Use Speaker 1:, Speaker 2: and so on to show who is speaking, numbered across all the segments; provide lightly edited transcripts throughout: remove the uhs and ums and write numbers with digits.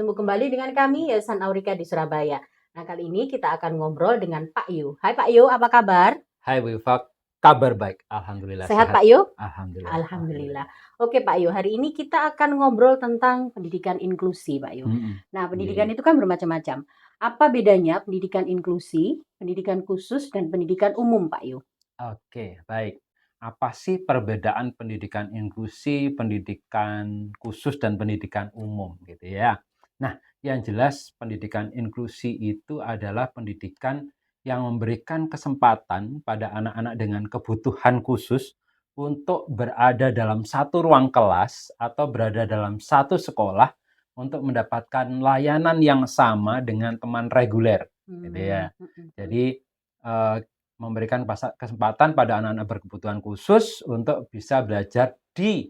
Speaker 1: Bertemu kembali dengan kami, Yayasan Aurika di Surabaya. Nah, kali ini kita akan ngobrol dengan Pak Yu. Hai Pak Yu, apa kabar?
Speaker 2: Hai Bu Iva, kabar baik, alhamdulillah
Speaker 1: Sehat Pak
Speaker 2: sehat.
Speaker 1: Yu?
Speaker 2: Alhamdulillah,
Speaker 1: Alhamdulillah.
Speaker 2: alhamdulillah.
Speaker 1: Oke Pak Yu, hari ini kita akan ngobrol tentang pendidikan inklusi Pak Yu. Nah,
Speaker 2: Iya,
Speaker 1: pendidikan
Speaker 2: iya.
Speaker 1: itu kan bermacam-macam. Apa bedanya pendidikan inklusi, pendidikan khusus, dan pendidikan umum Pak Yu?
Speaker 2: Oke, baik. Apa sih perbedaan pendidikan inklusi, pendidikan khusus, dan pendidikan umum gitu ya? Nah, yang jelas pendidikan inklusi itu adalah pendidikan yang memberikan kesempatan pada anak-anak dengan kebutuhan khusus untuk berada dalam satu ruang kelas atau berada dalam satu sekolah untuk mendapatkan layanan yang sama dengan teman reguler, gitu
Speaker 1: Hmm,
Speaker 2: ya. Jadi eh, memberikan kesempatan pada anak-anak berkebutuhan khusus untuk bisa belajar di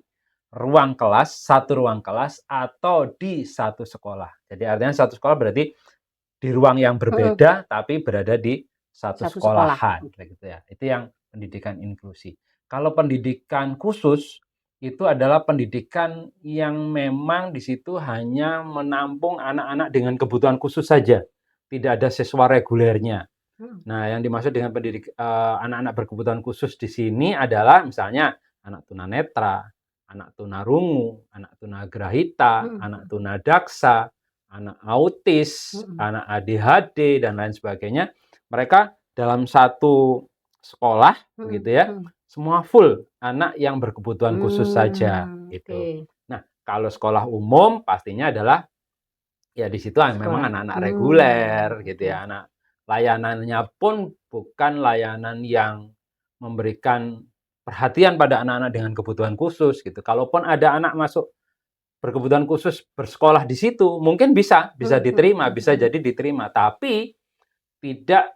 Speaker 2: ruang kelas, satu ruang kelas, atau di satu sekolah. Jadi artinya satu sekolah berarti di ruang yang berbeda, tapi berada di satu
Speaker 1: Satu sekolah.
Speaker 2: sekolahan, gitu ya. Itu yang pendidikan inklusi. Kalau pendidikan khusus itu adalah pendidikan yang memang di situ hanya menampung anak-anak dengan kebutuhan khusus saja, tidak ada siswa regulernya. Nah, yang dimaksud dengan anak-anak berkebutuhan khusus di sini adalah misalnya anak tunanetra, anak tunarungu, anak tunagrahita, anak tunadaksa, anak autis, anak ADHD, dan lain sebagainya. Mereka dalam satu sekolah, gitu ya, semua full anak yang berkebutuhan khusus saja, gitu.
Speaker 1: Oke.
Speaker 2: Nah, kalau sekolah umum pastinya adalah ya di situ memang
Speaker 1: Sekolah.
Speaker 2: anak-anak reguler, gitu
Speaker 1: Oke.
Speaker 2: ya. Anak layanannya pun bukan layanan yang memberikan perhatian pada anak-anak dengan kebutuhan khusus, gitu. Kalaupun ada anak masuk berkebutuhan khusus bersekolah di situ, mungkin bisa diterima, bisa jadi diterima, tapi tidak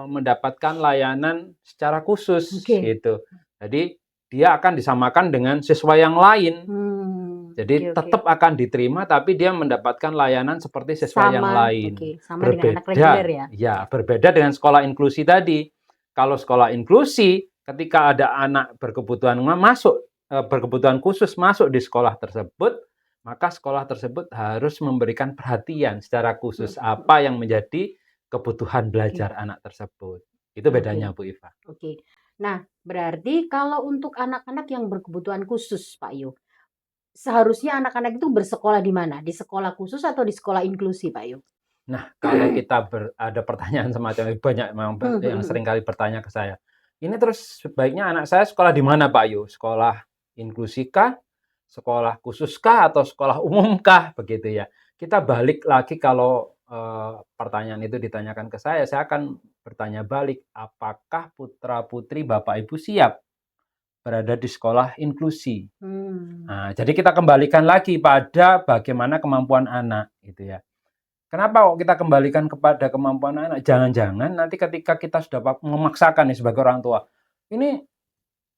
Speaker 2: mendapatkan layanan secara khusus,
Speaker 1: Oke.
Speaker 2: gitu. Jadi dia akan disamakan dengan siswa yang lain. Jadi
Speaker 1: Oke, oke.
Speaker 2: tetap akan diterima, tapi dia mendapatkan layanan seperti siswa yang
Speaker 1: Sama,
Speaker 2: lain.
Speaker 1: oke, sama dengan anak
Speaker 2: Berbeda,
Speaker 1: reguler ya?
Speaker 2: ya, berbeda dengan sekolah inklusi tadi. Kalau sekolah inklusi, ketika ada anak berkebutuhan khusus masuk di sekolah tersebut, maka sekolah tersebut harus memberikan perhatian secara khusus apa yang menjadi kebutuhan
Speaker 1: Oke,
Speaker 2: belajar anak tersebut. Itu
Speaker 1: oke,
Speaker 2: bedanya, Bu Iva.
Speaker 1: oke. Nah, berarti kalau untuk anak-anak yang berkebutuhan khusus, Pak Yu, seharusnya anak-anak itu bersekolah di mana? Di sekolah khusus atau di sekolah inklusi, Pak Yu?
Speaker 2: Nah, kalau kita ada pertanyaan semacam itu, banyak memang yang sering kali bertanya ke saya. Ini terus sebaiknya anak saya sekolah di mana, Pak Yu? Sekolah inklusi kah? Sekolah khusus kah? Atau sekolah umum kah? Begitu ya. Kita balik lagi kalau pertanyaan itu ditanyakan ke saya akan bertanya balik, apakah putra-putri Bapak Ibu siap berada di sekolah inklusi? Nah, jadi kita kembalikan lagi pada bagaimana kemampuan anak, gitu ya. Kenapa kok kita kembalikan kepada kemampuan anak? Jangan-jangan nanti ketika kita sudah memaksakan nih sebagai orang tua, ini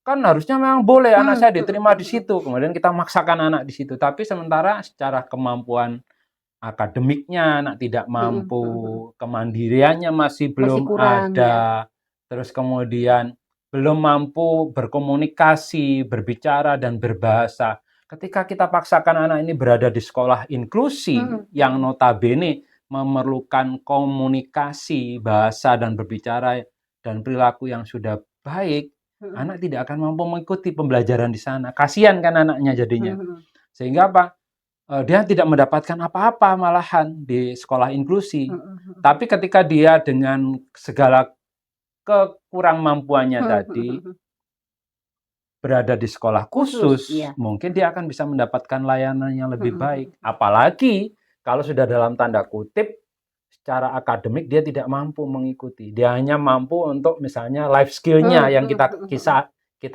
Speaker 2: kan harusnya memang boleh anak saya diterima di situ, kemudian kita maksakan anak di situ, tapi sementara secara kemampuan akademiknya anak tidak mampu, kemandiriannya masih
Speaker 1: Masih
Speaker 2: belum
Speaker 1: kurang ya?
Speaker 2: ada, terus kemudian belum mampu berkomunikasi, berbicara, dan berbahasa. Ketika kita paksakan anak ini berada di sekolah inklusi yang notabene memerlukan komunikasi, bahasa, dan berbicara dan perilaku yang sudah baik, anak tidak akan mampu mengikuti pembelajaran di sana. Kasihan kan anaknya jadinya. Sehingga apa? Dia tidak mendapatkan apa-apa malahan di sekolah inklusi. Tapi ketika dia dengan segala kekurang mampuannya tadi berada di sekolah
Speaker 1: Khusus,
Speaker 2: khusus,
Speaker 1: iya.
Speaker 2: mungkin dia akan bisa mendapatkan layanan yang lebih baik. Apalagi kalau sudah dalam tanda kutip secara akademik dia tidak mampu mengikuti. Dia hanya mampu untuk misalnya life skill-nya yang kita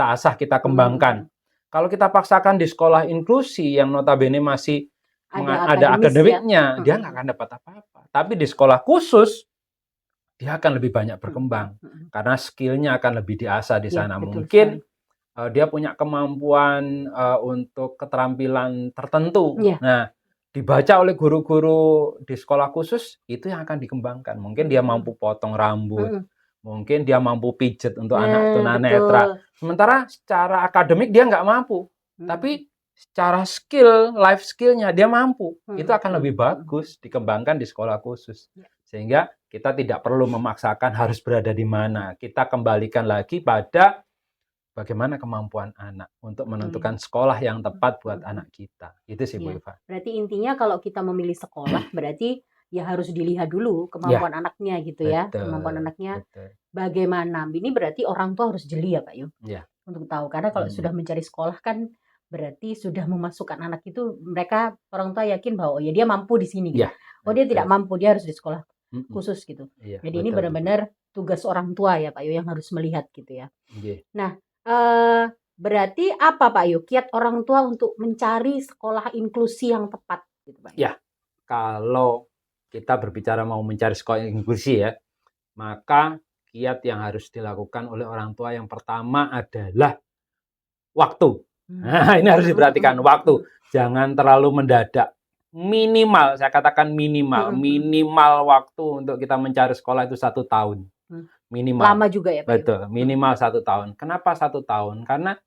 Speaker 2: asah, kita kembangkan. Kalau kita paksakan di sekolah inklusi yang notabene masih ada akademiknya, dia nggak akan dapat apa-apa. Tapi di sekolah khusus, dia akan lebih banyak berkembang. Karena skill-nya akan lebih diasah di sana. Mungkin dia punya kemampuan untuk keterampilan tertentu. Nah, dibaca oleh guru-guru di sekolah khusus, itu yang akan dikembangkan. Mungkin dia mampu potong rambut, mungkin dia mampu pijet untuk anak tunanetra. Sementara secara akademik dia nggak mampu. Tapi secara skill, life skill-nya dia mampu. Itu akan
Speaker 1: Hmm.
Speaker 2: lebih bagus dikembangkan di sekolah khusus.
Speaker 1: Ya.
Speaker 2: Sehingga kita tidak perlu memaksakan harus berada di mana. Kita kembalikan lagi pada bagaimana kemampuan anak untuk menentukan sekolah yang tepat buat anak kita. Itu sih Bu
Speaker 1: Ya,
Speaker 2: Iva.
Speaker 1: berarti intinya kalau kita memilih sekolah, berarti ya harus dilihat dulu
Speaker 2: Ya,
Speaker 1: kemampuan anaknya gitu ya. Kemampuan
Speaker 2: betul,
Speaker 1: anaknya
Speaker 2: betul.
Speaker 1: bagaimana. Ini berarti orang tua harus jeli ya Pak Yu,
Speaker 2: Ya.
Speaker 1: untuk tahu. Karena kalau sudah mencari sekolah kan berarti sudah memasukkan anak itu, mereka orang tua yakin bahwa oh ya dia mampu di sini gitu.
Speaker 2: Ya,
Speaker 1: Oh dia tidak
Speaker 2: betul.
Speaker 1: mampu, dia harus di sekolah
Speaker 2: Mm-mm.
Speaker 1: khusus gitu.
Speaker 2: Iya,
Speaker 1: Jadi ini
Speaker 2: betul,
Speaker 1: benar-benar tugas orang tua ya Pak Yu yang harus melihat gitu ya.
Speaker 2: Iya.
Speaker 1: Nah, berarti apa Pak Yu kiat orang tua untuk mencari sekolah inklusi yang tepat gitu Pak Yu?
Speaker 2: Ya, kalau kita berbicara mau mencari sekolah inklusi ya, maka kiat yang harus dilakukan oleh orang tua yang pertama adalah waktu. Nah, ini harus diperhatikan waktu. Jangan terlalu mendadak. Minimal, saya katakan minimal waktu untuk kita mencari sekolah itu 1 tahun. Minimal.
Speaker 1: Lama juga ya Pak Yu?
Speaker 2: Betul, minimal 1 tahun. Kenapa 1 tahun? Karena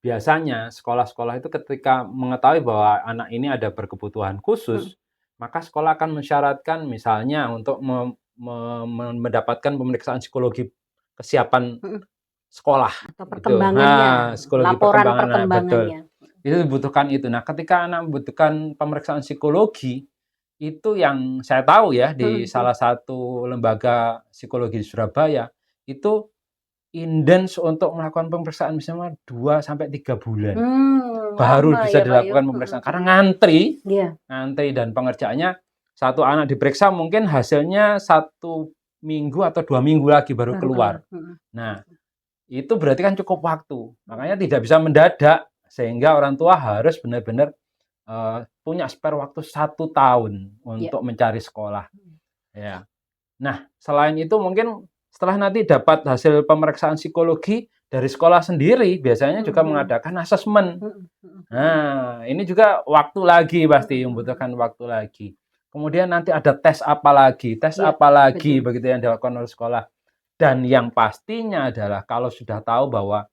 Speaker 2: biasanya sekolah-sekolah itu ketika mengetahui bahwa anak ini ada berkebutuhan khusus, maka sekolah akan mensyaratkan misalnya untuk mendapatkan pemeriksaan psikologi kesiapan sekolah.
Speaker 1: Atau perkembangannya,
Speaker 2: Psikologi
Speaker 1: laporan
Speaker 2: perkembangan, betul.
Speaker 1: perkembangannya.
Speaker 2: Itu dibutuhkan itu. Nah, ketika anak membutuhkan pemeriksaan psikologi, itu yang saya tahu ya di salah satu lembaga psikologi di Surabaya, itu intens untuk melakukan pemeriksaan misalnya 2 sampai 3 bulan. Baru
Speaker 1: Lama
Speaker 2: bisa
Speaker 1: ya Pak Yu?
Speaker 2: dilakukan pemeriksaan. Karena ngantri,
Speaker 1: Iya.
Speaker 2: ngantri dan pengerjaannya satu anak diperiksa mungkin hasilnya 1 minggu atau 2 minggu lagi baru keluar. Nah, itu berarti kan cukup waktu. Makanya tidak bisa mendadak, sehingga orang tua harus benar-benar punya spare waktu 1 tahun untuk mencari sekolah. Ya. Nah, selain itu mungkin setelah nanti dapat hasil pemeriksaan psikologi dari sekolah sendiri, biasanya juga mengadakan asesmen. Nah, ini juga waktu lagi pasti, membutuhkan waktu lagi. Kemudian nanti ada tes apa lagi, begitu yang dilakukan oleh sekolah. Dan yang pastinya adalah kalau sudah tahu bahwa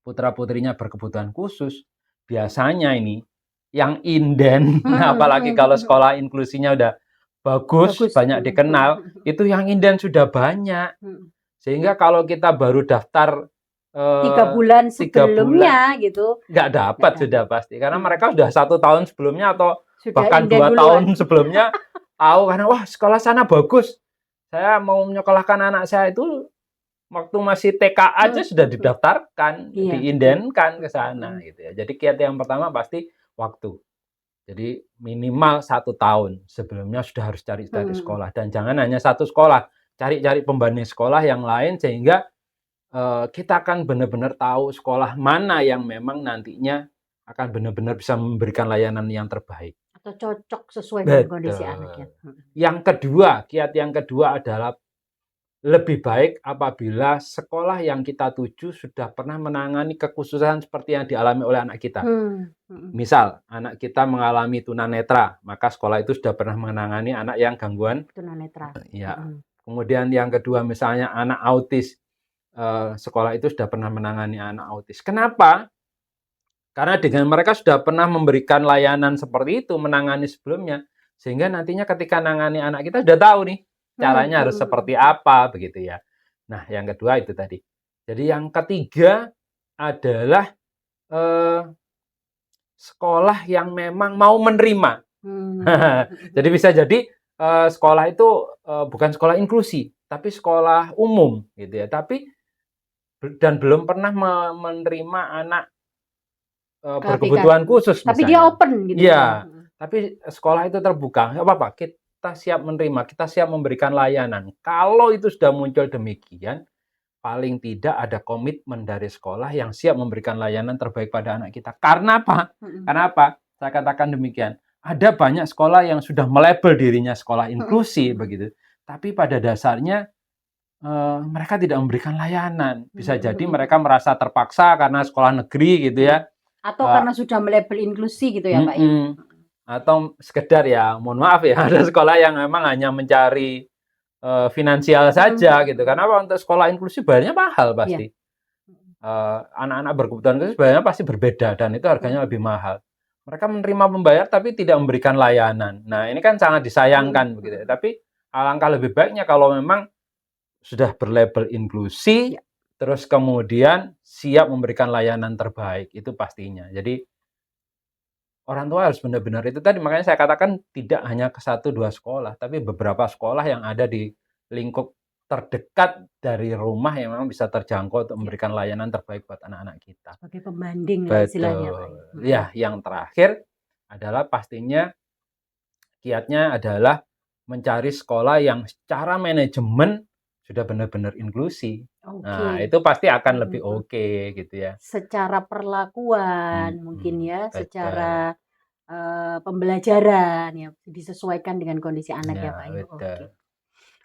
Speaker 2: putra-putrinya berkebutuhan khusus, biasanya ini yang inden, apalagi kalau sekolah inklusinya udah bagus, banyak dikenal, itu yang inden sudah banyak. Sehingga kalau kita baru daftar
Speaker 1: 3 bulan sebelumnya gitu,
Speaker 2: nggak dapat sudah pasti. Karena mereka sudah 1 tahun sebelumnya atau
Speaker 1: sudah
Speaker 2: bahkan 2 tahun sebelumnya tahu, karena wah sekolah sana bagus. Saya mau menyekolahkan anak saya itu waktu masih TK aja sudah didaftarkan, diindenkan ke sana gitu ya. Jadi kiat yang pertama pasti waktu. Jadi minimal 1 tahun sebelumnya sudah harus cari sekolah, dan jangan hanya 1 sekolah, cari-cari pembanding sekolah yang lain sehingga kita akan benar-benar tahu sekolah mana yang memang nantinya akan benar-benar bisa memberikan layanan yang terbaik.
Speaker 1: Atau cocok sesuai dengan kondisi anaknya.
Speaker 2: Yang kedua, kiat yang kedua adalah lebih baik apabila sekolah yang kita tuju sudah pernah menangani kekhususan seperti yang dialami oleh anak kita. Misal, anak kita mengalami tunanetra, maka sekolah itu sudah pernah menangani anak yang gangguan
Speaker 1: tunanetra.
Speaker 2: Ya. Kemudian yang kedua, misalnya anak autis, sekolah itu sudah pernah menangani anak autis. Kenapa? Karena dengan mereka sudah pernah memberikan layanan seperti itu, menangani sebelumnya, sehingga nantinya ketika menangani anak kita sudah tahu nih caranya harus seperti apa, begitu ya. Nah, yang kedua itu tadi. Jadi yang ketiga adalah sekolah yang memang mau menerima. Jadi bisa jadi sekolah itu bukan sekolah inklusi, tapi sekolah umum, gitu ya. Dan belum pernah menerima anak berkebutuhan khusus.
Speaker 1: Tapi
Speaker 2: misalnya.
Speaker 1: dia open gitu.
Speaker 2: Iya, tapi sekolah itu terbuka. Nggak apa-apa, kita siap menerima, kita siap memberikan layanan. Kalau itu sudah muncul demikian, paling tidak ada komitmen dari sekolah yang siap memberikan layanan terbaik pada anak kita. Karena apa? Karena apa? Saya katakan demikian. Ada banyak sekolah yang sudah melabel dirinya sekolah inklusi, begitu. Tapi pada dasarnya mereka tidak memberikan layanan. Bisa jadi mereka merasa terpaksa karena sekolah negeri gitu ya.
Speaker 1: Atau karena sudah melabel inklusi gitu ya Pak ya.
Speaker 2: Atau sekedar ya, mohon maaf ya, ada sekolah yang memang hanya mencari finansial saja gitu. Karena untuk sekolah inklusi bayarnya mahal pasti. Anak-anak berkebutuhan khusus bayarnya pasti berbeda dan itu harganya lebih mahal. mereka menerima pembayar tapi tidak memberikan layanan. Nah, ini kan sangat disayangkan begitu ya. Tapi alangkah lebih baiknya kalau memang sudah berlabel inklusi,
Speaker 1: Ya.
Speaker 2: terus kemudian siap memberikan layanan terbaik, itu pastinya. Jadi orang tua harus benar-benar itu tadi, makanya saya katakan tidak hanya ke 1-2 sekolah, tapi beberapa sekolah yang ada di lingkup terdekat dari rumah yang memang bisa terjangkau untuk
Speaker 1: Ya.
Speaker 2: memberikan layanan terbaik buat anak-anak kita.
Speaker 1: Sebagai pembanding lah istilahnya, Pak.
Speaker 2: Betul. Ya, yang terakhir adalah pastinya kiatnya adalah mencari sekolah yang secara manajemen sudah benar-benar inklusi. Nah,
Speaker 1: Oke.
Speaker 2: itu pasti akan lebih oke gitu ya.
Speaker 1: Secara perlakuan mungkin ya,
Speaker 2: Betul.
Speaker 1: secara pembelajaran ya disesuaikan dengan kondisi anak ya
Speaker 2: Ya,
Speaker 1: Pak Yu.
Speaker 2: betul.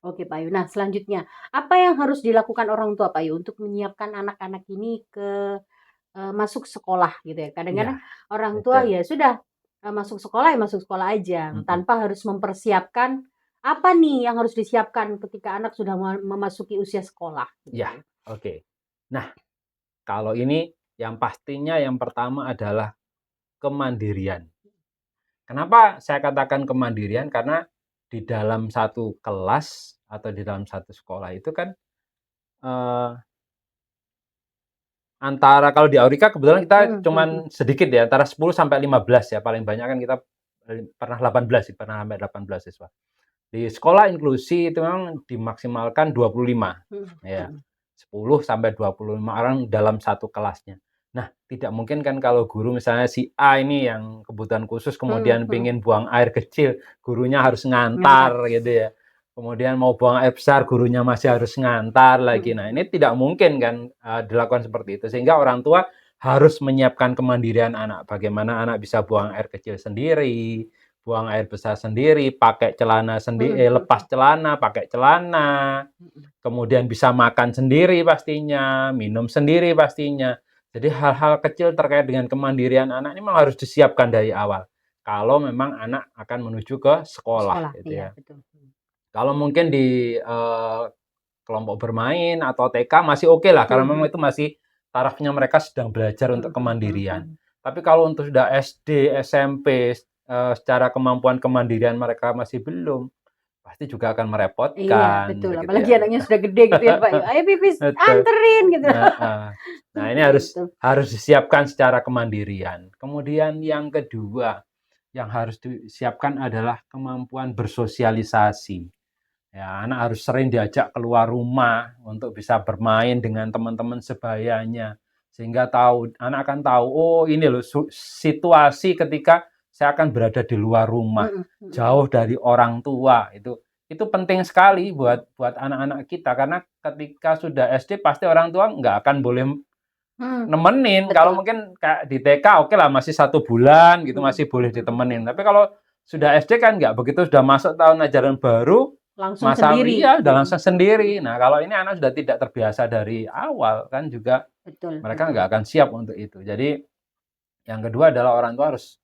Speaker 1: Oke Pak Yu. Nah selanjutnya apa yang harus dilakukan orang tua Pak Yu untuk menyiapkan anak-anak ini ke masuk sekolah gitu ya? Kadang-kadang
Speaker 2: Iya,
Speaker 1: orang tua
Speaker 2: betul.
Speaker 1: ya sudah masuk sekolah ya masuk sekolah aja tanpa harus mempersiapkan apa nih yang harus disiapkan ketika anak sudah memasuki usia sekolah. Gitu.
Speaker 2: Ya, oke. Nah, kalau ini yang pastinya yang pertama adalah kemandirian. Kenapa saya katakan kemandirian? Karena di dalam satu kelas atau di dalam satu sekolah itu kan eh, antara kalau di Aurika kebetulan kita cuman sedikit ya, antara 10 sampai 15 ya, paling banyak kan kita pernah 18 sih, pernah sampai 18 siswa. Di sekolah inklusi itu memang dimaksimalkan 25 ya. 10 sampai 25 orang dalam satu kelasnya. Nah, tidak mungkin kan kalau guru misalnya si A ini yang kebutuhan khusus kemudian pengen buang air kecil, gurunya harus ngantar gitu ya. Kemudian mau buang air besar, gurunya masih harus ngantar lagi. Nah, ini tidak mungkin kan dilakukan seperti itu. Sehingga orang tua harus menyiapkan kemandirian anak. Bagaimana anak bisa buang air kecil sendiri, buang air besar sendiri, pakai celana sendiri, lepas celana, pakai celana, kemudian bisa makan sendiri pastinya, minum sendiri pastinya. Jadi hal-hal kecil terkait dengan kemandirian anak ini memang harus disiapkan dari awal. Kalau memang anak akan menuju ke sekolah, gitu
Speaker 1: Iya,
Speaker 2: ya.
Speaker 1: betul.
Speaker 2: Kalau mungkin di kelompok bermain atau TK masih oke lah, karena memang itu masih tarafnya mereka sedang belajar untuk kemandirian. Tapi kalau untuk sudah SD, SMP, secara kemampuan kemandirian mereka masih belum, pasti juga akan
Speaker 1: Iya,
Speaker 2: merepotkan,
Speaker 1: betul.
Speaker 2: begitu
Speaker 1: Apalagi
Speaker 2: ya.
Speaker 1: anaknya sudah gede gitu ya Pak ya. Ayo pipis,
Speaker 2: Betul.
Speaker 1: anterin gitu.
Speaker 2: Nah, ini harus disiapkan secara kemandirian. Kemudian yang kedua yang harus disiapkan adalah kemampuan bersosialisasi. Ya, anak harus sering diajak keluar rumah untuk bisa bermain dengan teman-teman sebayanya. Sehingga anak akan tahu, oh ini loh situasi ketika saya akan berada di luar rumah, jauh dari orang tua. Itu penting sekali buat anak-anak kita, karena ketika sudah SD pasti orang tua nggak akan boleh nemenin. Kalau mungkin kayak di TK oke lah masih 1 bulan gitu masih boleh ditemenin. Tapi kalau sudah SD kan nggak begitu, sudah masuk tahun ajaran baru
Speaker 1: langsung sendiri.
Speaker 2: Iya, udah langsung sendiri. Nah, kalau ini anak sudah tidak terbiasa dari awal kan juga mereka nggak akan siap untuk itu. Jadi yang kedua adalah orang tua harus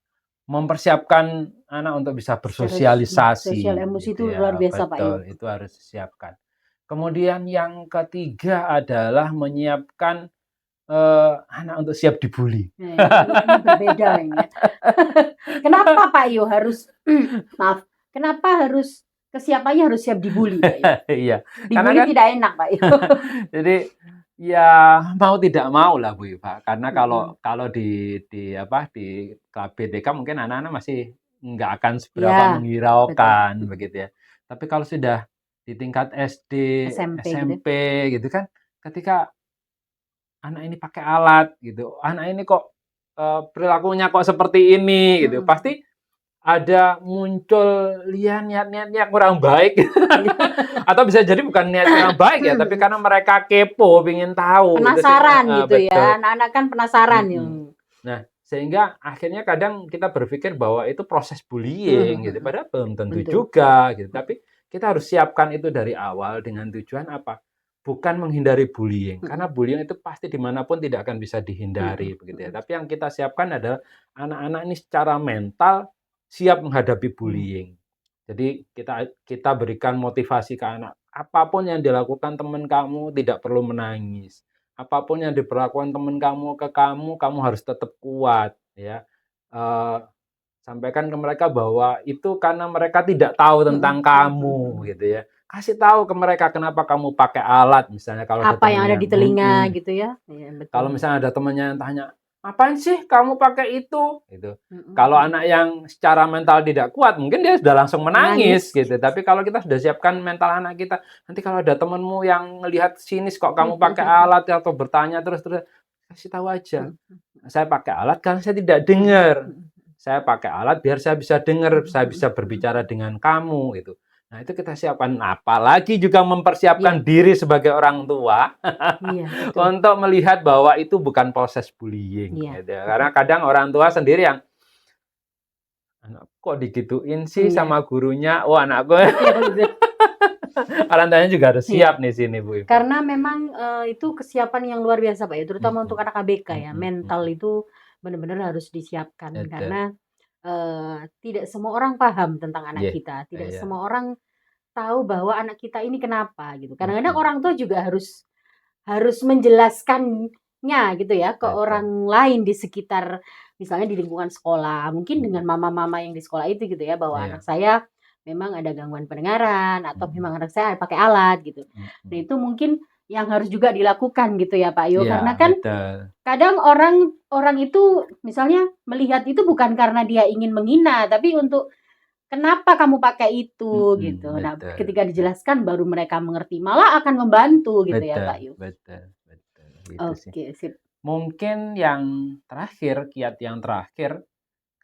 Speaker 2: mempersiapkan anak untuk bisa bersosialisasi.
Speaker 1: Sosial emosi
Speaker 2: gitu
Speaker 1: itu
Speaker 2: ya.
Speaker 1: luar biasa Pak Yu.
Speaker 2: Betul, itu harus disiapkan. Kemudian yang ketiga adalah menyiapkan anak untuk siap dibully.
Speaker 1: Ini berbeda ini. Kenapa Pak Yu harus maaf, kenapa harus kesiapannya harus siap dibully Pak Yu?
Speaker 2: Iya.
Speaker 1: Dibully kan, tidak enak Pak Yu.
Speaker 2: Jadi ya mau tidak mau lah Bu Iva. Karena kalau di KBTK mungkin anak-anak masih nggak akan seberapa menghiraukan begitu ya. Tapi kalau sudah di tingkat SD, SMP gitu kan, ketika anak ini pakai alat gitu, anak ini kok perilakunya kok seperti ini gitu, pasti ada muncul niat-niatnya kurang baik. Atau bisa jadi bukan niat kurang baik ya, tapi karena mereka kepo, ingin tahu.
Speaker 1: Penasaran gitu ya, anak-anak kan penasaran.
Speaker 2: Nah, sehingga akhirnya kadang kita berpikir bahwa itu proses bullying gitu, padahal belum tentu juga gitu. Tapi kita harus siapkan itu dari awal dengan tujuan apa? Bukan menghindari bullying, karena bullying itu pasti dimanapun tidak akan bisa dihindari begitu ya. Tapi yang kita siapkan adalah anak-anak ini secara mental siap menghadapi bullying. Jadi kita berikan motivasi ke anak. Apapun yang dilakukan teman kamu tidak perlu menangis. Apapun yang diperlakukan teman kamu ke kamu harus tetap kuat ya. eee, sampaikan ke mereka bahwa itu karena mereka tidak tahu tentang kamu gitu ya. Kasih tahu ke mereka kenapa kamu pakai alat, misalnya kalau ada
Speaker 1: Apa yang ada
Speaker 2: temennya
Speaker 1: di telinga gitu ya? Iya,
Speaker 2: kalau
Speaker 1: betul.
Speaker 2: misalnya ada temennya yang tanya, "Ngapain sih kamu pakai itu?" Gitu. Kalau
Speaker 1: Mhm.
Speaker 2: anak yang secara mental tidak kuat, mungkin dia sudah langsung
Speaker 1: Menangis.
Speaker 2: menangis gitu. Tapi kalau kita sudah siapkan mental anak kita, nanti kalau ada temenmu yang ngelihat sinis kok kamu pakai alat atau bertanya terus-terus, kasih tahu aja, "Saya pakai alat karena saya tidak dengar. Saya pakai alat biar saya bisa dengar, saya bisa berbicara dengan kamu," gitu. Nah, itu kita siapkan. Apalagi juga
Speaker 1: Iya,
Speaker 2: mempersiapkan diri sebagai orang tua
Speaker 1: iya, betul.
Speaker 2: untuk melihat bahwa itu bukan proses bullying
Speaker 1: Iya,
Speaker 2: gitu ya. Karena
Speaker 1: betul.
Speaker 2: kadang orang tua sendiri yang, "Anakku kok digituin sih
Speaker 1: Iya.
Speaker 2: sama gurunya?" Oh, anakku
Speaker 1: Iya, betul.
Speaker 2: orang tuanya juga harus
Speaker 1: Iya.
Speaker 2: siap nih sini Bu Iva.
Speaker 1: Karena memang, itu kesiapan yang luar biasa, Pak, ya, terutama untuk
Speaker 2: Mhm,
Speaker 1: anak ABK ya,
Speaker 2: mhm,
Speaker 1: mental
Speaker 2: mhm.
Speaker 1: itu benar-benar harus disiapkan
Speaker 2: Betul.
Speaker 1: karena, tidak semua orang paham tentang anak
Speaker 2: Iya,
Speaker 1: kita, tidak
Speaker 2: iya.
Speaker 1: semua orang tahu bahwa anak kita ini kenapa gitu. Kadang-kadang
Speaker 2: Mhm,
Speaker 1: orang tua juga harus harus menjelaskannya gitu ya ke
Speaker 2: betul.
Speaker 1: orang lain di sekitar misalnya di lingkungan sekolah, mungkin dengan
Speaker 2: Mhm,
Speaker 1: mama-mama yang di sekolah itu gitu ya, bahwa anak
Speaker 2: iya.
Speaker 1: saya memang ada gangguan pendengaran atau
Speaker 2: Mhm,
Speaker 1: memang anak saya pakai alat gitu. Nah,
Speaker 2: mhm.
Speaker 1: itu mungkin yang harus juga dilakukan gitu ya, Pak Yo,
Speaker 2: Iya,
Speaker 1: karena kan
Speaker 2: betul.
Speaker 1: kadang orang orang itu misalnya melihat itu bukan karena dia ingin menghina, tapi untuk kenapa kamu pakai itu gitu. Nah,
Speaker 2: Betul,
Speaker 1: ketika dijelaskan baru mereka mengerti, malah akan membantu gitu ya,
Speaker 2: betul,
Speaker 1: Pak Yo.
Speaker 2: betul, betul, gitu sih.
Speaker 1: Oke, sip.
Speaker 2: Mungkin yang terakhir, kiat yang terakhir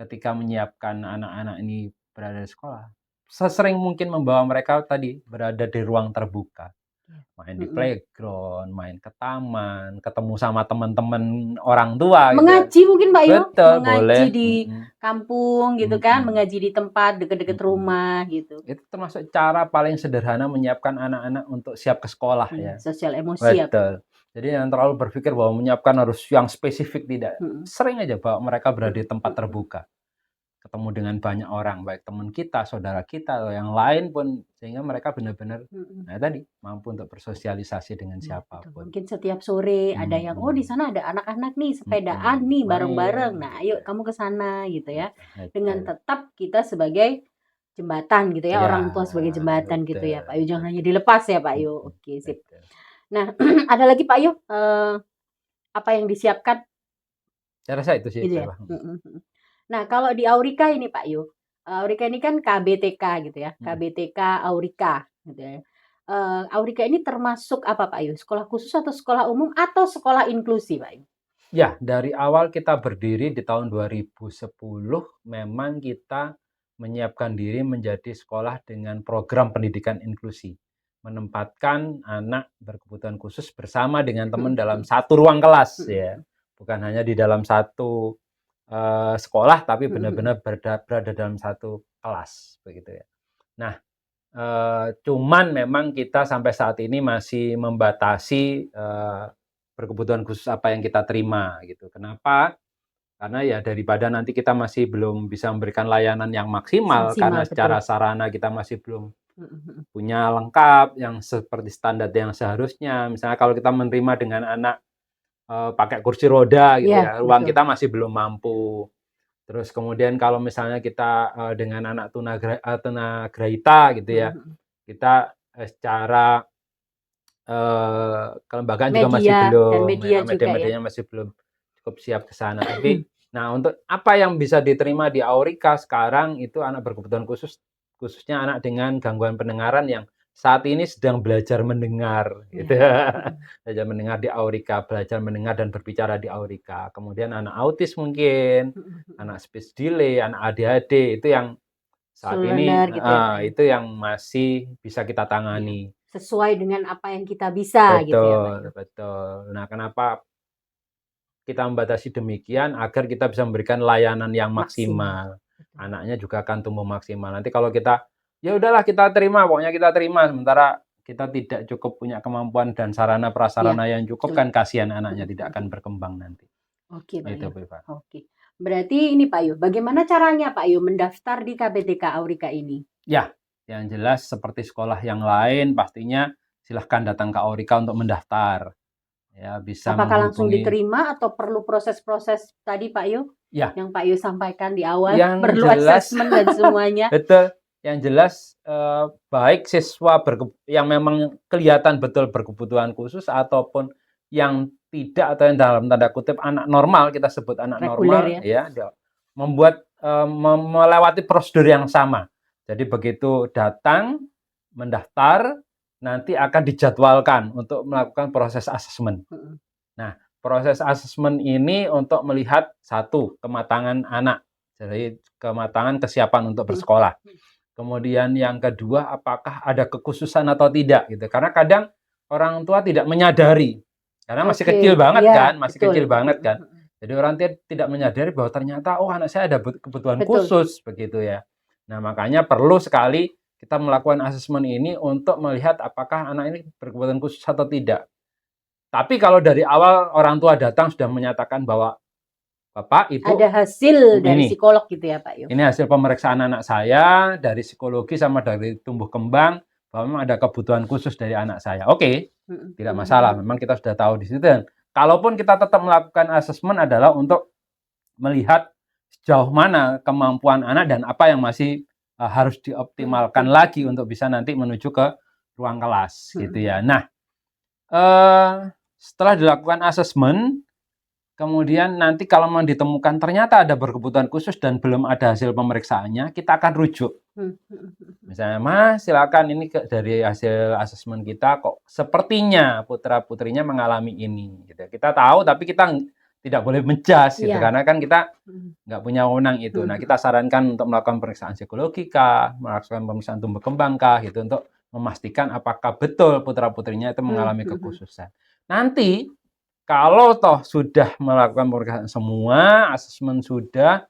Speaker 2: ketika menyiapkan anak-anak ini berada di sekolah, sesering mungkin membawa mereka tadi berada di ruang terbuka.
Speaker 1: Iya.
Speaker 2: Main di
Speaker 1: Mhm.
Speaker 2: playground, main ke taman, ketemu sama teman-teman orang tua gitu ya.
Speaker 1: Mengaji mungkin, Mbak, Yo?
Speaker 2: Betul,
Speaker 1: Mengaji
Speaker 2: boleh,
Speaker 1: di kampung gitu kan,
Speaker 2: mhm,
Speaker 1: mengaji di tempat deket-deket
Speaker 2: mhm.
Speaker 1: rumah gitu.
Speaker 2: Itu termasuk cara paling sederhana menyiapkan anak-anak untuk siap ke sekolah
Speaker 1: Iya,
Speaker 2: ya.
Speaker 1: sosial emosi ya, Pak, ya?
Speaker 2: Betul. Jadi jangan terlalu berpikir bahwa menyiapkan harus yang spesifik, tidak.
Speaker 1: Mhm,
Speaker 2: Sering aja bawa mereka berada di
Speaker 1: mhm,
Speaker 2: tempat
Speaker 1: mhm,
Speaker 2: terbuka, ketemu dengan banyak orang, baik teman kita, saudara kita, atau yang lain pun, sehingga mereka benar-benar,
Speaker 1: mhm.
Speaker 2: nah tadi, mampu untuk bersosialisasi dengan
Speaker 1: Iya, betul.
Speaker 2: siapapun.
Speaker 1: Mungkin setiap sore ada yang, "Oh, di
Speaker 2: Mhm,
Speaker 1: sana ada anak-anak nih sepedaan nih bareng-bareng.
Speaker 2: main
Speaker 1: Nah,
Speaker 2: gitu,
Speaker 1: ayo kamu ke sana," gitu ya.
Speaker 2: betul,
Speaker 1: Dengan
Speaker 2: betul.
Speaker 1: tetap kita sebagai jembatan gitu ya,
Speaker 2: Iya,
Speaker 1: orang tua sebagai jembatan gitu ya, Pak
Speaker 2: betul,
Speaker 1: Yu, jangan hanya
Speaker 2: betul.
Speaker 1: dilepas ya, Pak Yu.
Speaker 2: Mhm,
Speaker 1: Oke, sip.
Speaker 2: betul.
Speaker 1: Nah, ada lagi Pak Yu, apa yang disiapkan
Speaker 2: Saya rasa itu sih,
Speaker 1: gitu
Speaker 2: Mbak
Speaker 1: ya?
Speaker 2: Eva,
Speaker 1: Mhm, mhm. Nah, kalau di Aurika ini Pak Yu, Aurika ini kan KBTK gitu ya,
Speaker 2: mhm.
Speaker 1: KBTK Aurika gitu ya. Aurika ini termasuk apa Pak Yu? Sekolah khusus atau sekolah umum atau sekolah inklusi Pak Yu?
Speaker 2: Ya, dari awal kita berdiri di tahun 2010, memang kita menyiapkan diri menjadi sekolah dengan program pendidikan inklusi. Menempatkan anak berkebutuhan khusus bersama dengan teman
Speaker 1: Mhm,
Speaker 2: dalam
Speaker 1: mhm,
Speaker 2: satu ruang kelas
Speaker 1: mhm,
Speaker 2: ya. Bukan hanya di dalam satu, sekolah, tapi
Speaker 1: mhm, mhm.
Speaker 2: benar-benar berada dalam satu kelas, begitu ya. Nah, cuman memang kita sampai saat ini masih membatasi, berkebutuhan khusus apa yang kita terima gitu. Kenapa? Karena ya daripada nanti kita masih belum bisa memberikan layanan yang maksimal karena
Speaker 1: Maksimal,
Speaker 2: secara
Speaker 1: betul.
Speaker 2: sarana kita masih belum
Speaker 1: Mhm, mhm.
Speaker 2: punya lengkap yang seperti standar yang seharusnya. Misalnya kalau kita menerima dengan anak, pakai kursi roda gitu
Speaker 1: Iya,
Speaker 2: ya, ruang
Speaker 1: betul.
Speaker 2: kita masih belum mampu. Terus kemudian kalau misalnya kita, dengan anak tunagrahita gitu
Speaker 1: Mhm,
Speaker 2: ya,
Speaker 1: mhm.
Speaker 2: kita, secara, kelembagaan juga masih
Speaker 1: Media dan
Speaker 2: belum
Speaker 1: media
Speaker 2: ya,
Speaker 1: juga ya?
Speaker 2: media-medianya masih belum cukup siap ke sana. Tapi, nah untuk apa yang bisa diterima di Aurika sekarang itu anak berkebutuhan khusus, khususnya anak dengan gangguan pendengaran yang saat ini sedang belajar mendengar gitu
Speaker 1: Iya.
Speaker 2: ya.
Speaker 1: Mhm,
Speaker 2: Belajar mendengar di Aurika, belajar mendengar dan berbicara di Aurika. Kemudian anak autis mungkin,
Speaker 1: mhm, mhm.
Speaker 2: anak speech delay, anak ADHD, itu yang saat
Speaker 1: Slow
Speaker 2: ini
Speaker 1: learner gitu ya, Pak, ya?
Speaker 2: itu yang masih bisa kita
Speaker 1: Iya.
Speaker 2: tangani.
Speaker 1: Sesuai dengan apa yang kita bisa gitu ya, Pak,
Speaker 2: Betul,
Speaker 1: ya?
Speaker 2: betul. Nah, kenapa kita membatasi demikian? Agar kita bisa memberikan layanan yang
Speaker 1: Maksimal.
Speaker 2: maksimal.
Speaker 1: Betul.
Speaker 2: Anaknya juga akan tumbuh maksimal. Nanti kalau kita, ya udahlah kita terima, pokoknya kita terima, sementara kita tidak cukup punya kemampuan dan sarana
Speaker 1: Iya,
Speaker 2: prasarana yang cukup,
Speaker 1: betul.
Speaker 2: kan kasihan anaknya
Speaker 1: Mhm,
Speaker 2: tidak akan
Speaker 1: mhm.
Speaker 2: berkembang nanti.
Speaker 1: Oke, Pak
Speaker 2: Itu,
Speaker 1: Yu.
Speaker 2: Pak.
Speaker 1: Oke. Berarti ini Pak Yu, bagaimana caranya Pak Yu mendaftar di KBTK Aurika ini?
Speaker 2: Ya, yang jelas seperti sekolah yang lain, pastinya silahkan datang ke Aurika untuk mendaftar. Ya, bisa
Speaker 1: Apakah langsung
Speaker 2: menghubungi.
Speaker 1: diterima atau perlu proses-proses tadi Pak Yu?
Speaker 2: Ya,
Speaker 1: yang Pak Yu sampaikan di awal,
Speaker 2: yang
Speaker 1: perlu
Speaker 2: jelas
Speaker 1: assessment dan semuanya.
Speaker 2: betul, yang jelas baik siswa yang memang kelihatan betul berkebutuhan khusus ataupun yang tidak, atau yang dalam tanda kutip anak normal, kita sebut anak
Speaker 1: Reguler
Speaker 2: normal ya, dia membuat melewati prosedur yang sama. Jadi begitu datang mendaftar, nanti akan dijadwalkan untuk melakukan proses asesmen. Nah, proses asesmen ini untuk melihat satu, kematangan anak, jadi kematangan kesiapan untuk bersekolah. Kemudian yang kedua, apakah ada kekhususan atau tidak gitu. Karena kadang orang tua tidak menyadari, karena masih kecil banget
Speaker 1: iya,
Speaker 2: kan, masih
Speaker 1: betul.
Speaker 2: kecil banget kan. Jadi orang tua tidak menyadari bahwa ternyata oh anak saya ada kebutuhan
Speaker 1: Betul.
Speaker 2: khusus begitu ya. Nah, makanya perlu sekali kita melakukan asesmen ini untuk melihat apakah anak ini berkebutuhan khusus atau tidak. Tapi kalau dari awal orang tua datang sudah menyatakan bahwa Bapak, Ibu,
Speaker 1: ada hasil dari
Speaker 2: ini,
Speaker 1: psikolog gitu ya Pak Yu.
Speaker 2: ini hasil pemeriksaan anak saya dari psikologi sama dari tumbuh kembang bahwa memang ada kebutuhan khusus dari anak saya. Oke, tidak masalah. Memang kita sudah tahu di situ. Dan kalaupun kita tetap melakukan asesmen adalah untuk melihat sejauh mana kemampuan anak dan apa yang masih harus dioptimalkan lagi untuk bisa nanti menuju ke ruang kelas gitu ya. Nah, setelah dilakukan asesmen, kemudian nanti kalau memang ditemukan ternyata ada berkebutuhan khusus dan belum ada hasil pemeriksaannya, kita akan rujuk. Misalnya, Mas, silakan ini dari hasil asesmen kita kok sepertinya putra-putrinya mengalami ini. Gitu. Kita tahu, tapi kita tidak boleh menjudge, gitu, karena kan kita nggak punya wewenang itu. Nah, kita sarankan untuk melakukan pemeriksaan psikologi kah, melakukan pemeriksaan tumbuh kembang kah, gitu, untuk memastikan apakah betul putra-putrinya itu mengalami kekhususan. Nanti, kalau toh sudah melakukan pemeriksaan semua, asesmen sudah,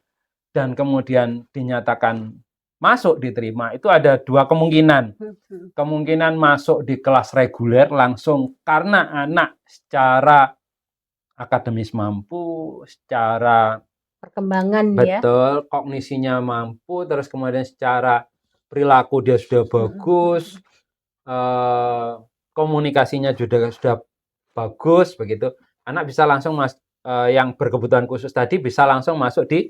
Speaker 2: dan kemudian dinyatakan masuk diterima, itu ada dua kemungkinan. Kemungkinan masuk di kelas reguler langsung karena anak secara akademis mampu, secara
Speaker 1: perkembangan
Speaker 2: betul, kognisinya mampu, terus kemudian secara perilaku dia sudah bagus, komunikasinya juga sudah bagus begitu. Anak bisa langsung yang berkebutuhan khusus tadi bisa langsung masuk di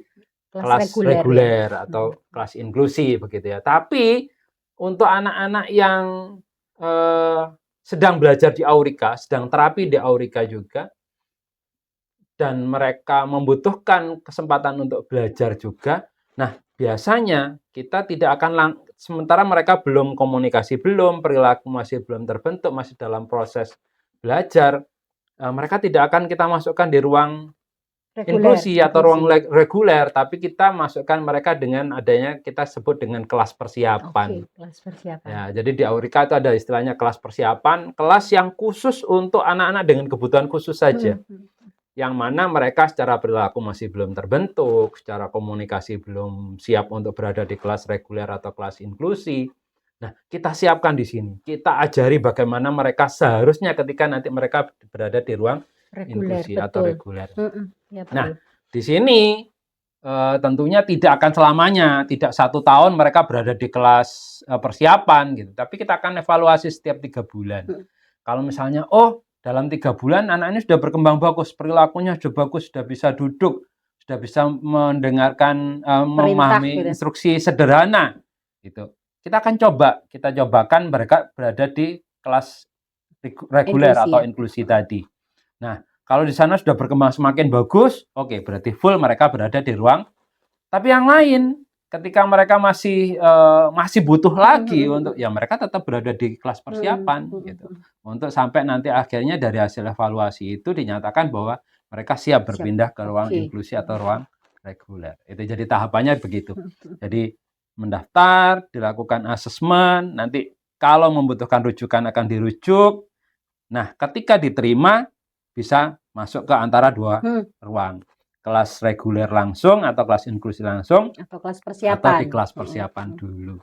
Speaker 2: kelas reguler atau kelas inklusi begitu ya. Tapi untuk anak-anak yang sedang belajar di Aurika, sedang terapi di Aurika juga, dan mereka membutuhkan kesempatan untuk belajar juga. Nah, biasanya kita tidak akan sementara mereka belum komunikasi, belum perilaku masih belum terbentuk, masih dalam proses belajar, mereka tidak akan kita masukkan di ruang inklusi atau ruang reguler, tapi kita masukkan mereka dengan adanya kita sebut dengan kelas persiapan.
Speaker 1: Kelas persiapan.
Speaker 2: Ya, jadi di Aurika itu ada istilahnya kelas persiapan, kelas yang khusus untuk anak-anak dengan kebutuhan khusus saja. Yang mana mereka secara perilaku masih belum terbentuk, secara komunikasi belum siap untuk berada di kelas reguler atau kelas inklusi. Nah, kita siapkan di sini. Kita ajari bagaimana mereka seharusnya ketika nanti mereka berada di ruang inklusi atau reguler. Nah, di sini tentunya tidak akan selamanya, tidak 1 tahun mereka berada di kelas persiapan gitu. Tapi kita akan evaluasi setiap 3 bulan. Kalau misalnya, dalam 3 bulan anak ini sudah berkembang bagus, perilakunya sudah bagus, sudah bisa duduk, sudah bisa mendengarkan, memahami instruksi sederhana, gitu. Kita akan kita cobakan mereka berada di kelas reguler atau inklusi tadi. Nah, kalau di sana sudah berkembang semakin bagus, oke, berarti full mereka berada di ruang. Tapi yang lain, ketika mereka masih butuh lagi untuk ya mereka tetap berada di kelas persiapan gitu. Untuk sampai nanti akhirnya dari hasil evaluasi itu dinyatakan bahwa mereka siap berpindah ke ruang inklusi atau ruang reguler. Itu jadi tahapannya begitu. Jadi mendaftar, dilakukan asesmen, nanti kalau membutuhkan rujukan akan dirujuk. Nah, ketika diterima bisa masuk ke antara 2 ruang. Kelas reguler langsung atau kelas inklusi langsung
Speaker 1: atau kelas persiapan
Speaker 2: atau di kelas persiapan dulu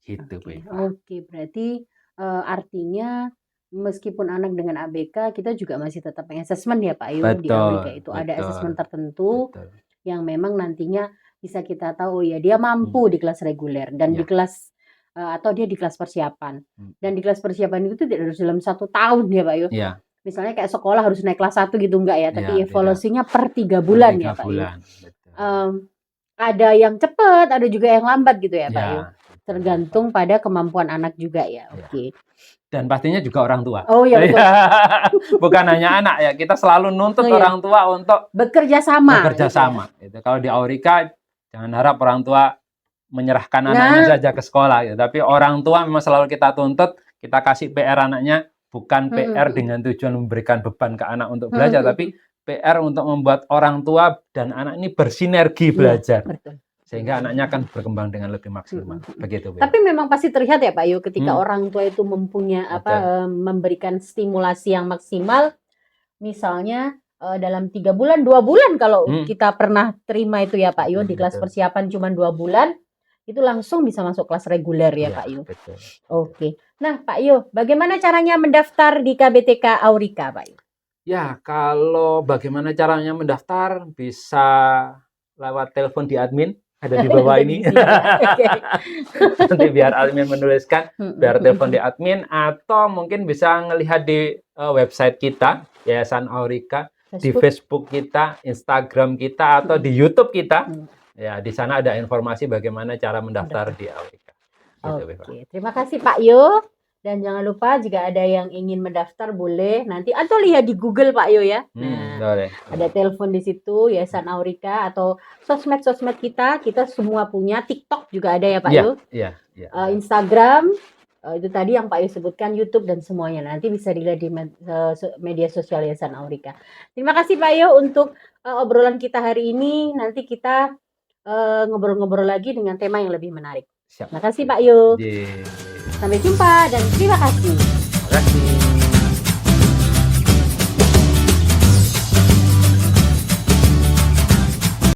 Speaker 2: gitu.
Speaker 1: Oke, berarti artinya meskipun anak dengan ABK kita juga masih tetap asesmen ya Pak Yu. Di ABK itu ada asesmen tertentu yang memang nantinya bisa kita tahu ya dia mampu di kelas reguler dan di kelas atau dia di kelas persiapan. Dan di kelas persiapan itu tidak harus dalam 1 tahun ya Pak Yu. Misalnya kayak sekolah harus naik kelas 1 gitu enggak ya, tapi evaluasinya per 3 bulan ya Pak Yu. ada yang cepat, ada juga yang lambat gitu ya Pak Yu?
Speaker 2: Ya,
Speaker 1: Tergantung pada kemampuan anak juga ya.
Speaker 2: Ya.
Speaker 1: Oke.
Speaker 2: dan pastinya juga orang tua.
Speaker 1: Oh ya betul.
Speaker 2: Bukan hanya anak ya, kita selalu nuntut
Speaker 1: Oh, iya.
Speaker 2: orang tua untuk
Speaker 1: Bekerja sama.
Speaker 2: bekerja
Speaker 1: gitu ya.
Speaker 2: sama. Gitu. Kalau di Aurika jangan harap orang tua menyerahkan anaknya saja ke sekolah, gitu. Tapi orang tua memang selalu kita tuntut, kita kasih PR anaknya, bukan PR dengan tujuan memberikan beban ke anak untuk belajar, tapi PR untuk membuat orang tua dan anak ini bersinergi belajar.
Speaker 1: Betul.
Speaker 2: Sehingga anaknya akan berkembang dengan lebih maksimal. Begitu.
Speaker 1: Tapi memang pasti terlihat ya Pak Yu, ketika orang tua itu mempunyai memberikan stimulasi yang maksimal, misalnya dalam 3 bulan, 2 bulan kalau kita pernah terima itu ya Pak Yu, di kelas persiapan cuma 2 bulan, itu langsung bisa masuk kelas reguler ya Pak Yu.
Speaker 2: Betul.
Speaker 1: Oke. Nah Pak Yu, bagaimana caranya mendaftar di KBTK Aurika Pak Yu? Ya,
Speaker 2: kalau bagaimana caranya mendaftar, bisa lewat telepon di admin. Ada di bawah ini. Nanti biar admin menuliskan, biar telepon di admin, atau mungkin bisa ngelihat di website kita, Yayasan Aurika, di Facebook kita, Instagram kita, atau di YouTube kita. Ya, di sana ada informasi bagaimana cara mendaftar di Aurika.
Speaker 1: Oke, terima kasih Pak Yu. Dan jangan lupa jika ada yang ingin mendaftar boleh nanti atau lihat di Google Pak Yu ya.
Speaker 2: Boleh.
Speaker 1: Ada telepon di situ Yayasan Aurika atau sosmed-sosmed kita semua punya. TikTok juga ada ya Pak Yu.
Speaker 2: Iya.
Speaker 1: Instagram itu tadi yang Pak Yu sebutkan, YouTube dan semuanya. Nanti bisa dilihat di media sosial Yayasan Aurika. Terima kasih Pak Yu untuk obrolan kita hari ini. Nanti kita ngobrol-ngobrol lagi dengan tema yang lebih menarik. Terima kasih Pak Yu. Sampai jumpa dan terima kasih.
Speaker 2: Terima kasih.